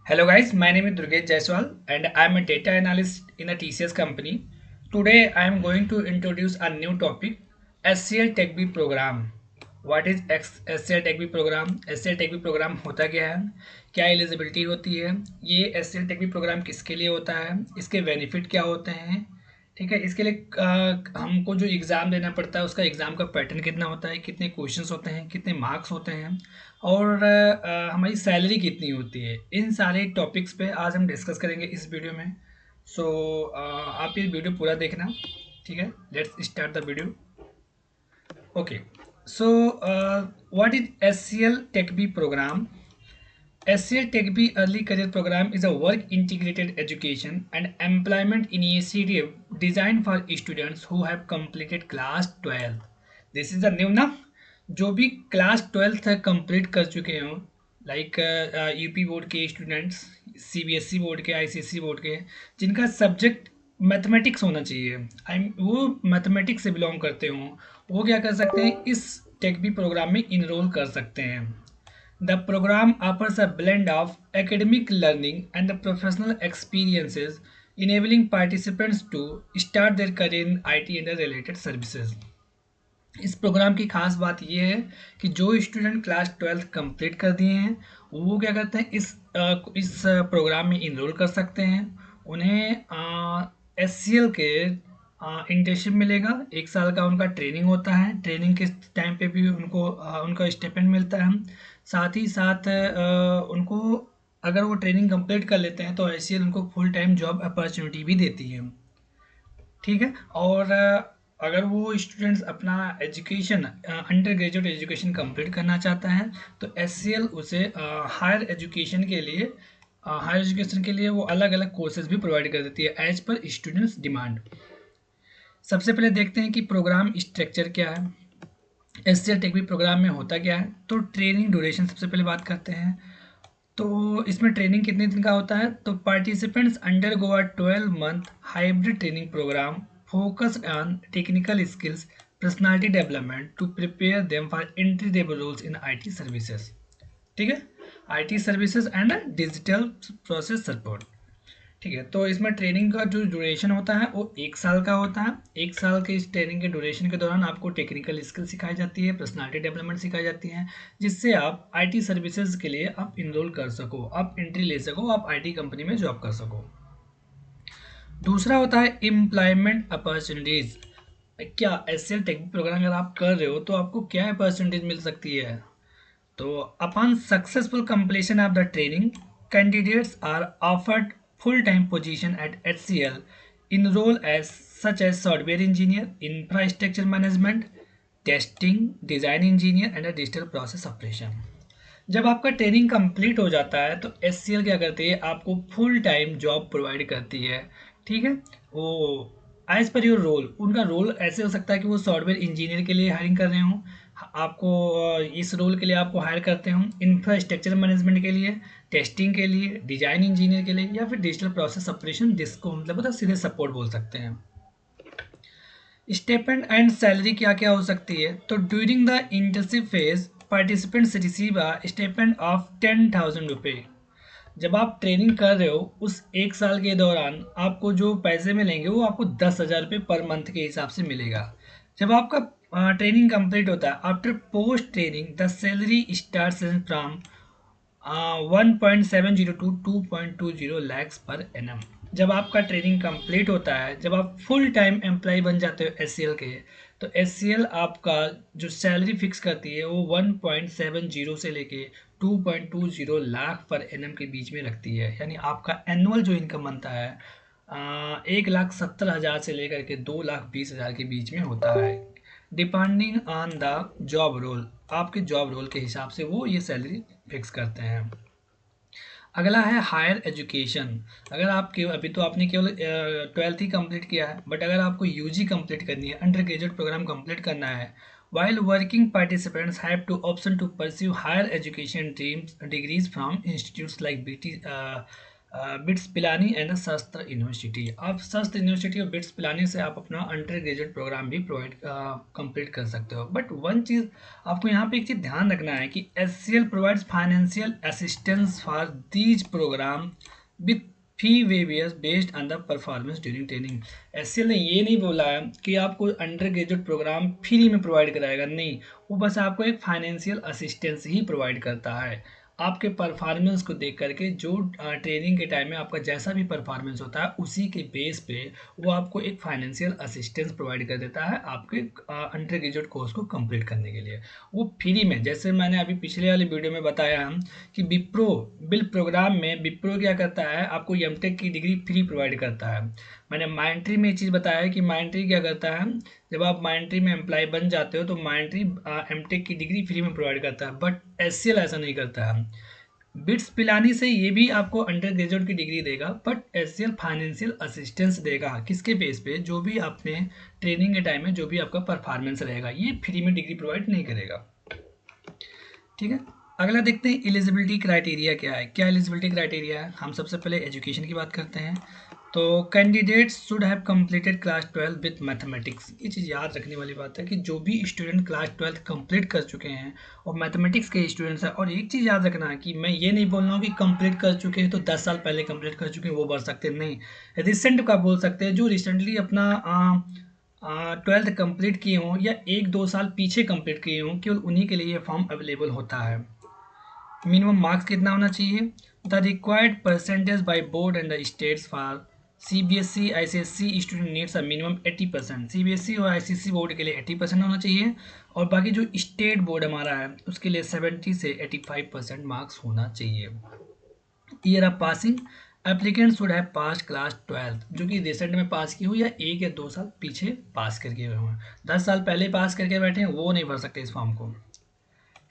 Hello guys, my name is Durgesh Jaiswal and I am a data analyst in a TCS company. Today I am going to introduce a new topic, SCL TechB program. What is SCL TechB program? SCL TechB program होता क्या है? क्या eligibility होती है? ये SCL TechB programme किसके लिए होता है? इसके बेनिफिट क्या होते हैं? ठीक है, इसके लिए हमको जो एग्ज़ाम देना पड़ता है उसका एग्ज़ाम का पैटर्न कितना होता है, कितने क्वेश्चंस होते हैं, कितने मार्क्स होते हैं और हमारी सैलरी कितनी होती है। इन सारे टॉपिक्स पे आज हम डिस्कस करेंगे इस वीडियो में। सो आप ये वीडियो पूरा देखना। ठीक है, let's start the video. Okay, so what is SCL TechB program? SCL TechB Early Career Program is a work integrated education and employment initiative designed for students who have completed class 12. This is the new ना, जो भी class 12 तक complete कर चुके हों, like UP board के students, CBSE board के, ICSE board के, जिनका सब्जेक्ट मैथमेटिक्स होना चाहिए, वो मैथमेटिक्स से बिलोंग करते हों, वो क्या कर सकते हैं, इस टेक बी प्रोग्राम में इनरोल कर सकते हैं। The program offers a blend of academic learning and the professional experiences, enabling participants to start their career in IT and the related services. इस प्रोग्राम की खास बात यह है कि जो स्टूडेंट क्लास 12 कंप्लीट कर दिए हैं वो क्या करते हैं, इस प्रोग्राम में इनरोल कर सकते हैं। उन्हें SCL के इंटर्नशिप मिलेगा, 1 साल का उनका ट्रेनिंग होता है। ट्रेनिंग के टाइम पे भी उनको उनका स्टिपेंड मिलता है। साथ ही साथ उनको, अगर वो ट्रेनिंग कंप्लीट कर लेते हैं तो SCL उनको फुल टाइम जॉब अपॉर्चुनिटी भी देती है। ठीक है, और अगर वो स्टूडेंट्स अपना education, under graduate education complete करना चाहता है तो SCL उसे हायर एजुकेशन के लिए वो अलग अलग कोर्सेज भी प्रोवाइड कर देती है एज पर स्टूडेंट्स डिमांड। सबसे पहले देखते हैं कि प्रोग्राम स्ट्रक्चर क्या है, SCL टेक भी प्रोग्राम में होता क्या है। तो ट्रेनिंग ड्यूरेशन सबसे पहले बात करते हैं। तो इसमें ट्रेनिंग कितने दिन का होता है, तो participants undergo a 12 month hybrid training program focused on technical skills, personality development to prepare them for entry level roles in IT services. ठीक है, IT services and digital process support. ठीक है, तो इसमें ट्रेनिंग का जो ड्यूरेशन होता है वो 1 साल का होता है। 1 साल के इस ट्रेनिंग के ड्यूरेशन के दौरान आपको टेक्निकल स्किल सिखाई जाती है, पर्सनालिटी डेवलपमेंट सिखाई जाती है, जिससे आप IT सर्विसेज के लिए आप इनरोल कर सको, आप एंट्री ले सको, आप IT कंपनी में जॉब कर सको। दूसरा होता है एम्प्लॉयमेंट अपॉर्चुनिटीज। क्या SCL टेक प्रोग्राम अगर आप कर रहे हो तो आपको क्या अपॉर्चुनिटीज मिल सकती है। तो upon successful completion of the training, candidates are offered full-time position at HCL in role as such as software engineer, infrastructure management, testing, design engineer and a digital process operation। जब आपका training complete हो जाता है तो SCL क्या करती है, आपको फुल टाइम जॉब प्रोवाइड करती है। ठीक है, वो एज पर योर रोल, उनका रोल ऐसे हो सकता है कि वो सॉफ्टवेयर इंजीनियर के लिए हायरिंग कर रहे हों, आपको इस रोल के लिए आपको हायर करते हों, इंफ्रास्ट्रक्चर मैनेजमेंट के लिए, टेस्टिंग के लिए, डिजाइन इंजीनियर के लिए, या फिर डिजिटल प्रोसेस ऑपरेशन, जिसको मतलब सीधे सपोर्ट बोल सकते हैं। स्टेपेंड एंड सैलरी क्या क्या हो सकती है, तो during the internship phase participants receive a stipend of 10,000 रुपये। जब आप ट्रेनिंग कर रहे हो उस 1 साल के दौरान आपको जो पैसे मिलेंगे वो आपको 10,000 रुपये पर मंथ के हिसाब से मिलेगा। जब आपका ट्रेनिंग कंप्लीट होता है, after post training the salary start from 1.702 lakhs per annum. जब आपका ट्रेनिंग कंप्लीट होता है, जब आप फुल टाइम एम्प्लॉय बन जाते हो SCL के, तो SCL आपका जो सैलरी फिक्स करती है वो 1.70 से लेके 2.20 लाख पर एनम के बीच में रखती है। यानी आपका एनुअल जो इनकम बनता है 1,70,000 से लेकर के 2,20,000 के बीच में होता है, depending on the job role. आपके जॉब रोल के हिसाब से वो ये सैलरी फिक्स करते हैं। अगला है हायर एजुकेशन। अगर आप केवल, अभी तो आपने केवल 12th ही कंप्लीट किया है, बट अगर आपको UG कंप्लीट करनी है, अंडर ग्रेजुएट प्रोग्राम कंप्लीट करना है, while working participants have to option to pursue higher education dreams degrees from institutes like bits Pilani and शास्त्र यूनिवर्सिटी। आप शास्त्र यूनिवर्सिटी और बिट्स पिलानी से आप अपना अंडर ग्रेजुएट प्रोग्राम भी प्रोवाइड कंप्लीट कर सकते हो। बट वन चीज़ आपको यहाँ पे एक चीज़ ध्यान रखना है कि SCL provides financial assistance for these program with fee waivers based on the performance during training. SCL ने ये नहीं बोला है कि आपको अंडर ग्रेजुएट प्रोग्राम फ्री में प्रोवाइड कराएगा, नहीं, वो बस आपको एक फाइनेंशियल असिस्टेंस ही प्रोवाइड करता है। आपके परफॉर्मेंस को देख करके जो ट्रेनिंग के टाइम में आपका जैसा भी परफॉर्मेंस होता है उसी के बेस पे वो आपको एक फाइनेंशियल असिस्टेंस प्रोवाइड कर देता है आपके अंडर ग्रेजुएट कोर्स को कंप्लीट करने के लिए, वो फ्री में। जैसे मैंने अभी पिछले वाले वीडियो में बताया हम कि विप्रो बिल प्रोग्राम में विप्रो क्या करता है, आपको एमटेक की डिग्री फ्री प्रोवाइड करता है। मैंने माइंट्री में ये चीज़ बताया है कि माइंट्री क्या करता है, जब आप माइंट्री में एम्प्लॉय बन जाते हो तो माइंट्री एमटेक की डिग्री फ्री में प्रोवाइड करता है, बट SCL ऐसा नहीं करता है। बिट्स पिलानी से ये भी आपको अंडर ग्रेजुएट की डिग्री देगा, बट SCL फाइनेंशियल असिस्टेंस देगा किसके बेस पे, जो भी आपने ट्रेनिंग के टाइम में जो भी आपका परफॉर्मेंस रहेगा, ये फ्री में डिग्री प्रोवाइड नहीं करेगा। ठीक है, अगला देखते हैं एलिजिबिलिटी क्राइटेरिया क्या है। क्या एलिजिबिलिटी क्राइटेरिया है, हम सबसे पहले एजुकेशन की बात करते हैं। तो candidates should have completed class 12 with mathematics. ये चीज़ याद रखने वाली बात है कि जो भी स्टूडेंट क्लास 12 कंप्लीट कर चुके हैं और मैथमेटिक्स के स्टूडेंट्स हैं, और एक चीज़ याद रखना है कि मैं ये नहीं बोल रहा हूँ कि कंप्लीट कर चुके हैं तो 10 साल पहले कंप्लीट कर चुके हैं वो बढ़ सकते हैं, नहीं, रिसेंट का बोल सकते हैं, जो रिसेंटली अपना 12th कंप्लीट किए हों या 1-2 साल पीछे कंप्लीट किए हों, केवल उन्हीं के लिए ये फॉर्म अवेलेबल होता है। मिनिमम मार्क्स कितना होना चाहिए, the required percentage by board and the states for CBSE ICSE student needs a minimum 80%। CBSE और ICSE बोर्ड के लिए 80% होना चाहिए, और बाकी जो स्टेट बोर्ड हमारा है उसके लिए 70 से 85% मार्क्स होना चाहिए। Year of passing, applicant should have pass class 12, जो कि रिसेंट में पास की हो या 1 या 2 साल पीछे पास करके हुए हैं। 10 साल पहले पास करके बैठे हैं वो नहीं भर सकते इस फॉर्म को।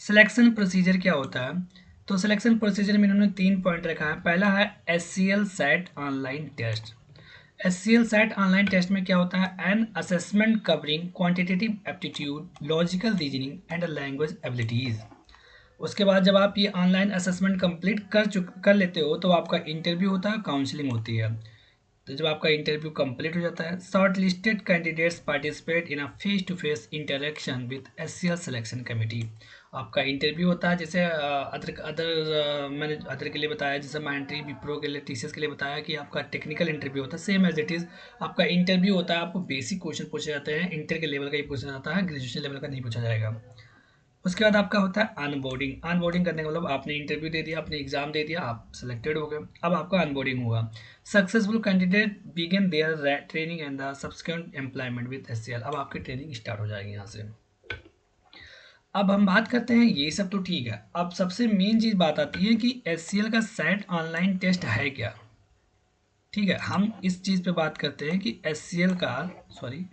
सिलेक्शन प्रोसीजर क्या होता है, तो सिलेक्शन प्रोसीजर में इन्होंने 3 पॉइंट रखा है। पहला है SCL set online test. SCL set online test में क्या होता है, an assessment covering quantitative aptitude, logical reasoning and language abilities. उसके बाद जब आप ये ऑनलाइन असेसमेंट कंप्लीट कर लेते हो तो आपका इंटरव्यू होता है, काउंसलिंग होती है। तो जब आपका इंटरव्यू कंप्लीट हो जाता है, short listed candidates participate in a face to face interaction with SCL selection committee. आपका इंटरव्यू होता है, जैसे अदर अदर मैंने अदर के लिए बताया, जैसे माइंट्री विप्रो के लिए TCS के लिए बताया कि आपका टेक्निकल इंटरव्यू होता है, सेम एज इट इज़ आपका इंटरव्यू होता है। आपको बेसिक क्वेश्चन पूछे जाते हैं, इंटर के लेवल का ही पूछा जाता है, ग्रेजुएशन लेवल का नहीं पूछा जाएगा। उसके बाद आपका होता है अनबोर्डिंग। अनबोर्डिंग करने का मतलब आपने इंटरव्यू दे दिया, आपने एग्जाम दे दिया, आप सिलेक्टेड हो गए, अब आपका अनबोर्डिंग होगा। Successful candidate begin their training and the subsequent employment with SCL। अब आपकी ट्रेनिंग स्टार्ट हो जाएगी यहाँ से। अब हम बात करते हैं, ये सब तो ठीक है, अब सबसे मेन चीज़ बात आती है कि SCL का सेट ऑनलाइन टेस्ट है क्या। ठीक है, हम इस चीज़ पे बात करते हैं कि SCL का, सॉरी,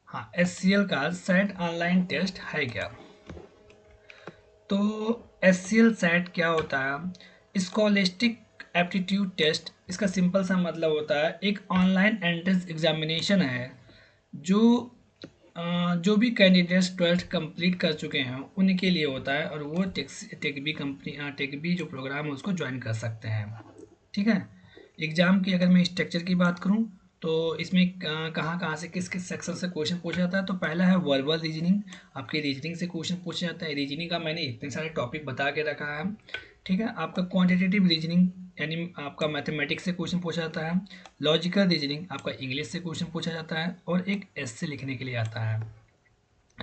हाँ, SCL का सेट ऑनलाइन टेस्ट है क्या। तो SCL सेट क्या होता है, स्कॉलिस्टिक एप्टीट्यूड टेस्ट। इसका सिंपल सा मतलब होता है एक ऑनलाइन एंट्रेंस एग्जामिनेशन है जो जो भी कैंडिडेट्स 12th कंप्लीट कर चुके हैं उनके लिए होता है, और वो टेकबी कंपनी टेकबी जो प्रोग्राम है उसको ज्वाइन कर सकते हैं। ठीक है, एग्ज़ाम की अगर मैं स्ट्रक्चर की बात करूं तो इसमें कहाँ कहाँ से किस किस सेक्शन से क्वेश्चन पूछा जाता है। तो पहला है वर्बल रीजनिंग, आपकी रीजनिंग से क्वेश्चन पूछे जाता है। रीजनिंग का मैंने इतने सारे टॉपिक बता के रखा है। ठीक है, आपका क्वांटिटेटिव रीजनिंग यानी आपका मैथमेटिक्स से क्वेश्चन पूछा जाता है। लॉजिकल रीजनिंग आपका इंग्लिश से क्वेश्चन पूछा जाता है, और एक ऐसे लिखने के लिए आता है।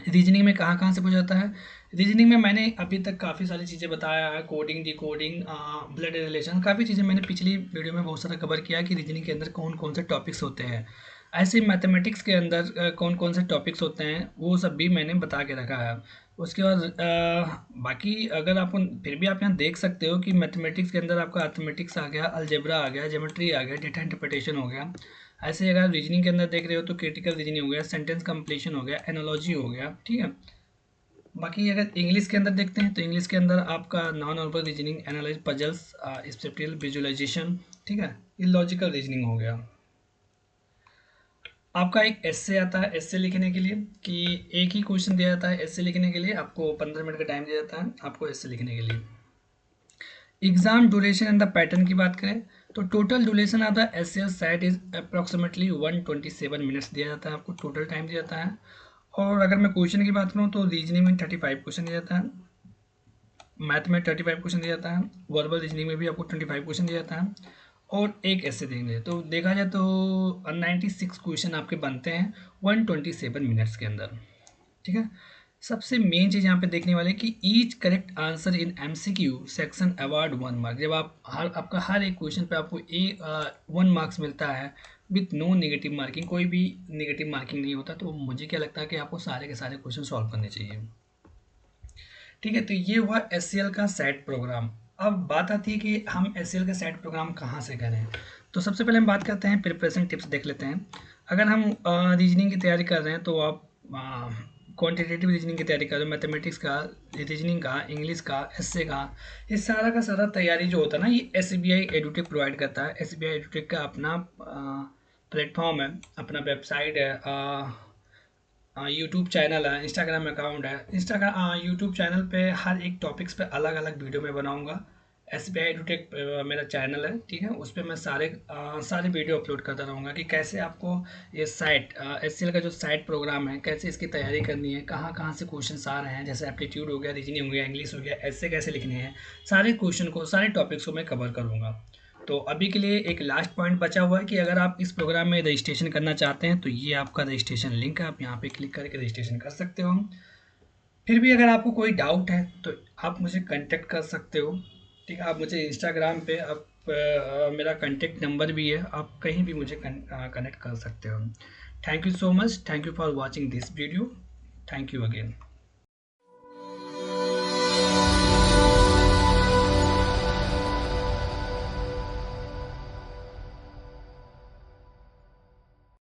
रीजनिंग में कहाँ कहाँ से पूछा जाता है, रीजनिंग में मैंने अभी तक काफ़ी सारी चीज़ें बताया है, कोडिंग, डिकोडिंग, ब्लड रिलेशन, काफ़ी चीज़ें मैंने पिछली वीडियो में बहुत सारा कवर किया है कि रीजनिंग के अंदर कौन कौन से टॉपिक्स होते हैं। ऐसे मैथमेटिक्स के अंदर कौन कौन से टॉपिक्स होते हैं वो सब भी मैंने बता के रखा है। उसके बाद बाकी अगर आपको फिर भी आप यहाँ देख सकते हो कि मैथमेटिक्स के अंदर आपका अर्थमेटिक्स आ गया, अलजेब्रा आ गया, ज्योमेट्री आ गया, डेटा इंटरप्रिटेशन हो गया। ऐसे अगर रीजनिंग के अंदर देख रहे हो तो क्रिटिकल रीजनिंग हो गया, सेंटेंस कंप्लीशन हो गया, एनालॉजी हो गया। ठीक है, बाकी अगर इंग्लिश के अंदर देखते हैं तो इंग्लिश के अंदर आपका non verbal reasoning, analyse, puzzles, spectral visualisation. ठीक है, ये लॉजिकल रीजनिंग हो गया। आपका एक एस्से आता है, एस्से लिखने के लिए कि एक ही क्वेश्चन दिया जाता है एस्से लिखने के लिए, आपको 15 मिनट का टाइम दिया जाता है आपको एस्से लिखने के लिए। Exam duration and the pattern की बात करें तो total duration of the SL set is approximately 127 minutes दिया जाता है, आपको टोटल टाइम दिया जाता है। और अगर मैं क्वेश्चन की बात करूँ तो रीजनिंग में 35 क्वेश्चन दिया जाता है, मैथ में 35 क्वेश्चन दिया जाता है, वर्बल रीजनिंग में भी आपको 25 क्वेश्चन दिया जाता है और एक ऐसे देंगे। तो देखा जाए तो 96 क्वेश्चन आपके बनते हैं 127 मिनट्स के अंदर। ठीक है। सबसे मेन चीज़ यहाँ पे देखने वाले कि each correct answer in MCQ section award 1 mark. जब आप आपका हर एक क्वेश्चन पे आपको 1 मार्क्स मिलता है विथ नो नेगेटिव मार्किंग, कोई भी नेगेटिव मार्किंग नहीं होता। तो मुझे क्या लगता है कि आपको सारे के सारे क्वेश्चन सॉल्व करने चाहिए। ठीक है, तो ये हुआ एस का सेट प्रोग्राम। अब बात आती है कि हम एस का सेट प्रोग्राम कहाँ से करें। तो सबसे पहले हम बात करते हैं, प्रिपरेशन टिप्स देख लेते हैं। अगर हम रीजनिंग की तैयारी कर रहे हैं तो आप क्वांटिटेटिव रीजनिंग की तैयारी कर रहे हो, मैथमेटिक्स का, रीजनिंग का, इंग्लिश का, एसए का, ये सारा का सारा तैयारी जो होता है ना, ये SBI एडुटेक प्रोवाइड करता है। SBI एडुटेक का अपना प्लेटफॉर्म है, अपना वेबसाइट है, यूट्यूब चैनल है, इंस्टाग्राम अकाउंट है। यूट्यूब चैनल पे हर एक टॉपिक्स पे अलग अलग वीडियो मैं बनाऊंगा। SBI एडुटेक मेरा चैनल है, ठीक है। उस पर मैं सारे वीडियो अपलोड करता रहूँगा कि कैसे आपको ये साइट SCL का जो साइट प्रोग्राम है, कैसे इसकी तैयारी करनी है, कहाँ कहाँ से क्वेश्चन आ रहे हैं, जैसे एप्टीट्यूड हो गया, रीजनिंग हो गया, इंग्लिश हो गया, ऐसे कैसे लिखने हैं, सारे क्वेश्चन को, सारे टॉपिक्स को मैं कवर करूँगा। तो अभी के लिए एक लास्ट पॉइंट बचा हुआ है कि अगर आप इस प्रोग्राम में रजिस्ट्रेशन करना चाहते हैं तो ये आपका रजिस्ट्रेशन लिंक है, आप यहाँ पे क्लिक करके रजिस्ट्रेशन कर सकते हो। फिर भी अगर आपको कोई डाउट है तो आप मुझे कांटेक्ट कर सकते हो। ठीक है, आप मुझे इंस्टाग्राम पे आप मेरा कांटेक्ट नंबर भी है, आप कहीं भी मुझे कनेक्ट कर सकते हो। Thank you so much, thank you for watching this video, thank you again.